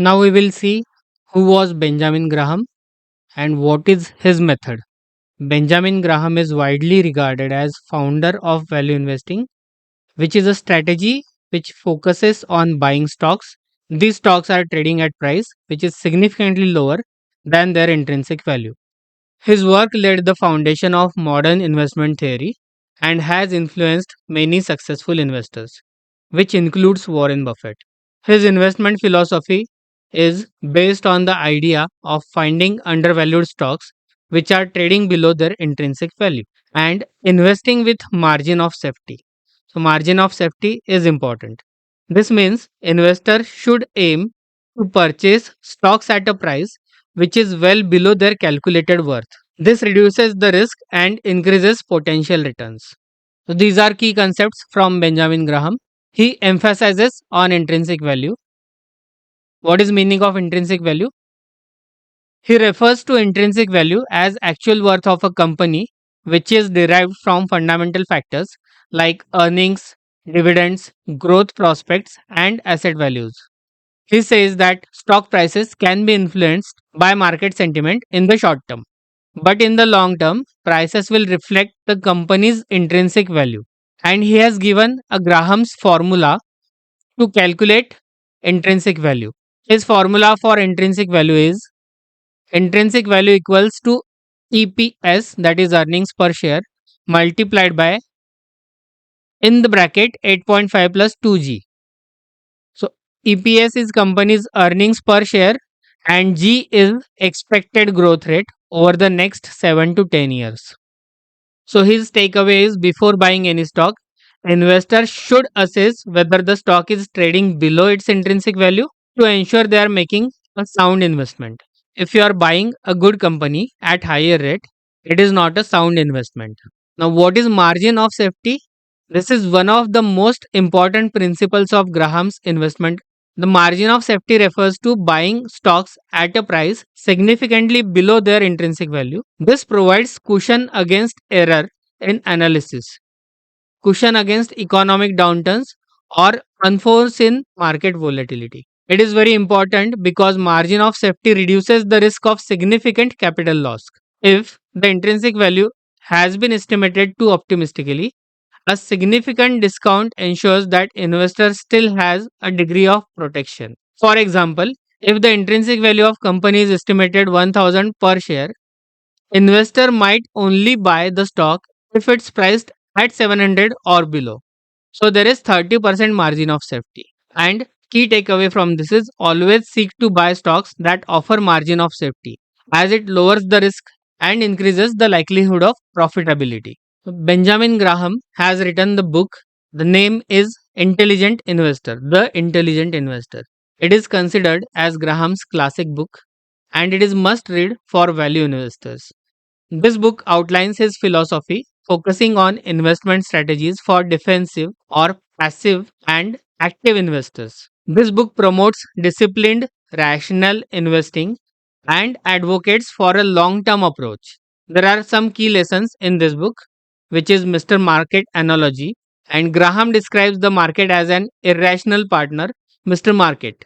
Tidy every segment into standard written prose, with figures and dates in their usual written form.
Now we will see who was Benjamin Graham and what is his method. Benjamin Graham is widely regarded as founder of value investing, which is a strategy which focuses on buying stocks. These stocks are trading at price which is significantly lower than their intrinsic value. His work laid the foundation of modern investment theory and has influenced many successful investors, which includes Warren Buffett. His investment philosophy is based on the idea of finding undervalued stocks which are trading below their intrinsic value and investing with margin of safety. So, margin of safety is important. This means investors should aim to purchase stocks at a price which is well below their calculated worth. This reduces the risk and increases potential returns. So these are key concepts from Benjamin Graham. He emphasizes on intrinsic value. What is meaning of intrinsic value? He refers to intrinsic value as actual worth of a company which is derived from fundamental factors like earnings, dividends, growth prospects and asset values. He says that stock prices can be influenced by market sentiment in the short term, but in the long term, prices will reflect the company's intrinsic value. And he has given a Graham's formula to calculate intrinsic value. His formula for intrinsic value is intrinsic value equals to EPS, that is earnings per share, multiplied by in the bracket 8.5 plus 2G. So EPS is company's earnings per share and G is expected growth rate over the next 7 to 10 years. So his takeaway is before buying any stock, investors should assess whether the stock is trading below its intrinsic value to ensure they are making a sound investment. If you are buying a good company at higher rate, it is not a sound investment. Now what is margin of safety? This is one of the most important principles of Graham's investment. The margin of safety refers to buying stocks at a price significantly below their intrinsic value. This provides cushion against error in analysis, cushion against economic downturns, or unforeseen market volatility. It is very important because margin of safety reduces the risk of significant capital loss. If the intrinsic value has been estimated too optimistically, a significant discount ensures that investor still has a degree of protection. For example, if the intrinsic value of company is estimated 1000 per share, investor might only buy the stock if it's priced at 700 or below. So there is 30% margin of safety. And key takeaway from this is always seek to buy stocks that offer margin of safety as it lowers the risk and increases the likelihood of profitability. Benjamin Graham has written the book. The name is Intelligent Investor, The Intelligent Investor. It is considered as Graham's classic book and it is must read for value investors. This book outlines his philosophy, focusing on investment strategies for defensive or passive and active investors. This book promotes disciplined, rational investing and advocates for a long term approach. There are some key lessons in this book, which is Mr. Market Analogy, and Graham describes the market as an irrational partner, Mr. Market,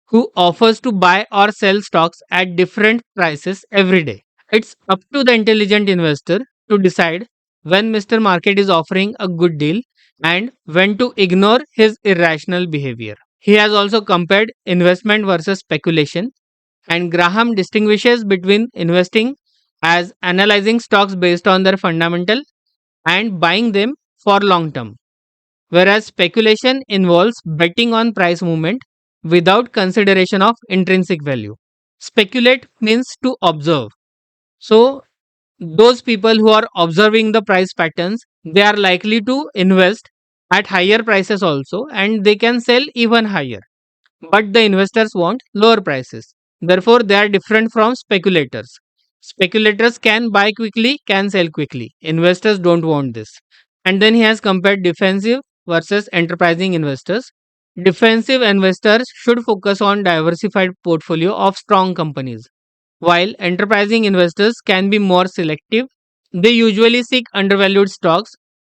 who offers to buy or sell stocks at different prices every day. It's up to the intelligent investor to decide when Mr. Market is offering a good deal and when to ignore his irrational behavior. He has also compared investment versus speculation, and Graham distinguishes between investing as analyzing stocks based on their fundamental and buying them for long term, whereas speculation involves betting on price movement without consideration of intrinsic value. Speculate means to observe. So, those people who are observing the price patterns, they are likely to invest at higher prices also and they can sell even higher. But the investors want lower prices. Therefore, they are different from speculators. Speculators can buy quickly, can sell quickly. Investors don't want this. And then he has compared defensive versus enterprising investors. Defensive investors should focus on diversified portfolio of strong companies, while enterprising investors can be more selective. They usually seek undervalued stocks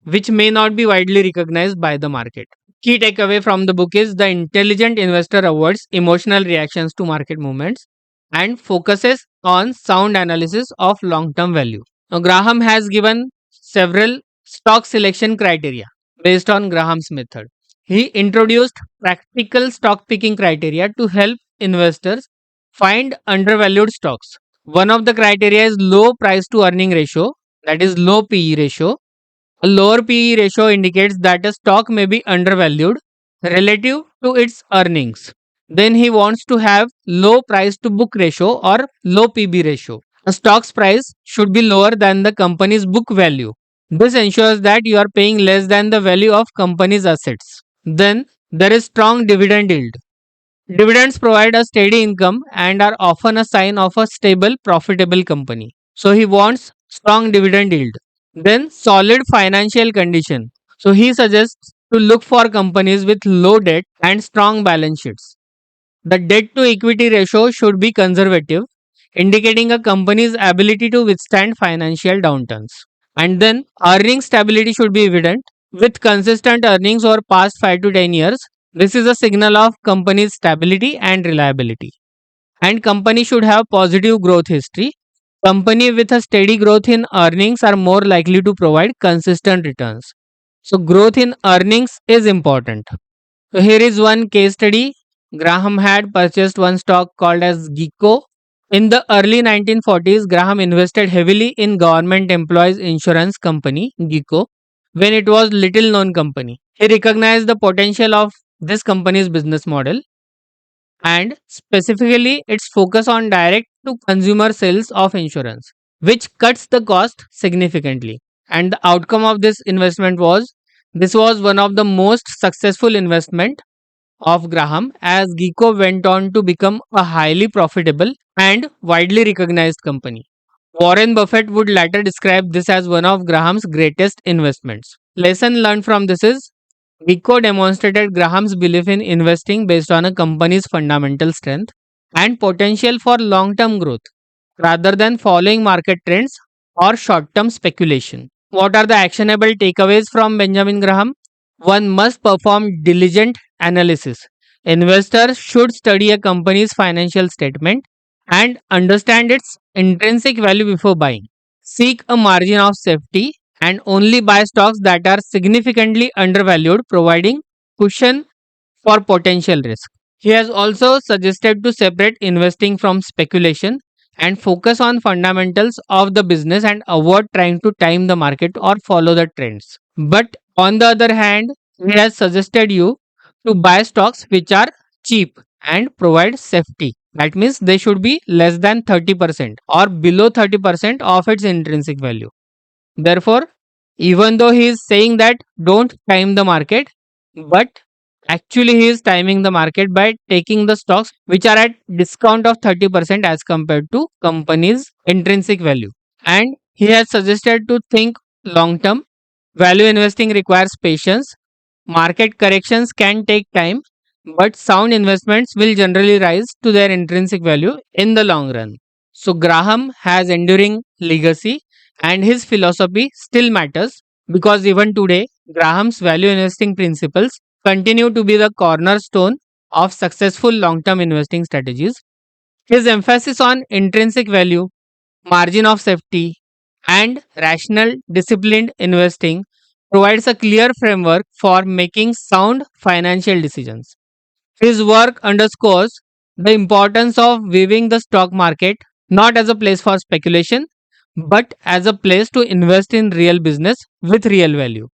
which may not be widely recognized by the market. Key takeaway from the book is the intelligent investor avoids emotional reactions to market movements and focuses on sound analysis of long term value. Now, Graham has given several stock selection criteria based on Graham's method. He introduced practical stock picking criteria to help investors find undervalued stocks. One of the criteria is low price to earning ratio, that is low PE ratio. A lower PE ratio indicates that a stock may be undervalued relative to its earnings. Then he wants to have low price to book ratio or low PB ratio. A stock's price should be lower than the company's book value. This ensures that you are paying less than the value of company's assets. Then there is strong dividend yield. Dividends provide a steady income and are often a sign of a stable, profitable company. So he wants strong dividend yield. Then solid financial condition. So he suggests to look for companies with low debt and strong balance sheets. The debt to equity ratio should be conservative, indicating a company's ability to withstand financial downturns. And then earning stability should be evident. With consistent earnings over past 5 to 10 years, this is a signal of company's stability and reliability. And company should have positive growth history. Company with a steady growth in earnings are more likely to provide consistent returns. So growth in earnings is important. So here is one case study. Graham had purchased one stock called as Geico. In the early 1940s, Graham invested heavily in government employees insurance company Geico when it was little known company. He recognized the potential of this company's business model and specifically its focus on direct to consumer sales of insurance, which cuts the cost significantly. And the outcome of this investment was this was one of the most successful investment of Graham as Geico went on to become a highly profitable and widely recognized company. Warren Buffett would later describe this as one of Graham's greatest investments. Lesson learned from this is Geico demonstrated Graham's belief in investing based on a company's fundamental strength and potential for long term growth rather than following market trends or short term speculation. What are the actionable takeaways from Benjamin Graham? One must perform diligent analysis. Investors should study a company's financial statement and understand its intrinsic value before buying. Seek a margin of safety and only buy stocks that are significantly undervalued, providing cushion for potential risk. He has also suggested to separate investing from speculation and focus on fundamentals of the business and avoid trying to time the market or follow the trends. But on the other hand, he has suggested you to buy stocks which are cheap and provide safety. That means they should be less than 30% or below 30% of its intrinsic value. Therefore, even though he is saying that don't time the market, but actually he is timing the market by taking the stocks which are at discount of 30% as compared to company's intrinsic value. And he has suggested to think long term. Value investing requires patience. Market corrections can take time, but sound investments will generally rise to their intrinsic value in the long run. So, Graham has enduring legacy and his philosophy still matters because even today, Graham's value investing principles continue to be the cornerstone of successful long term investing strategies. His emphasis on intrinsic value, margin of safety, and rational, disciplined investing provides a clear framework for making sound financial decisions. His work underscores the importance of viewing the stock market not as a place for speculation but as a place to invest in real business with real value.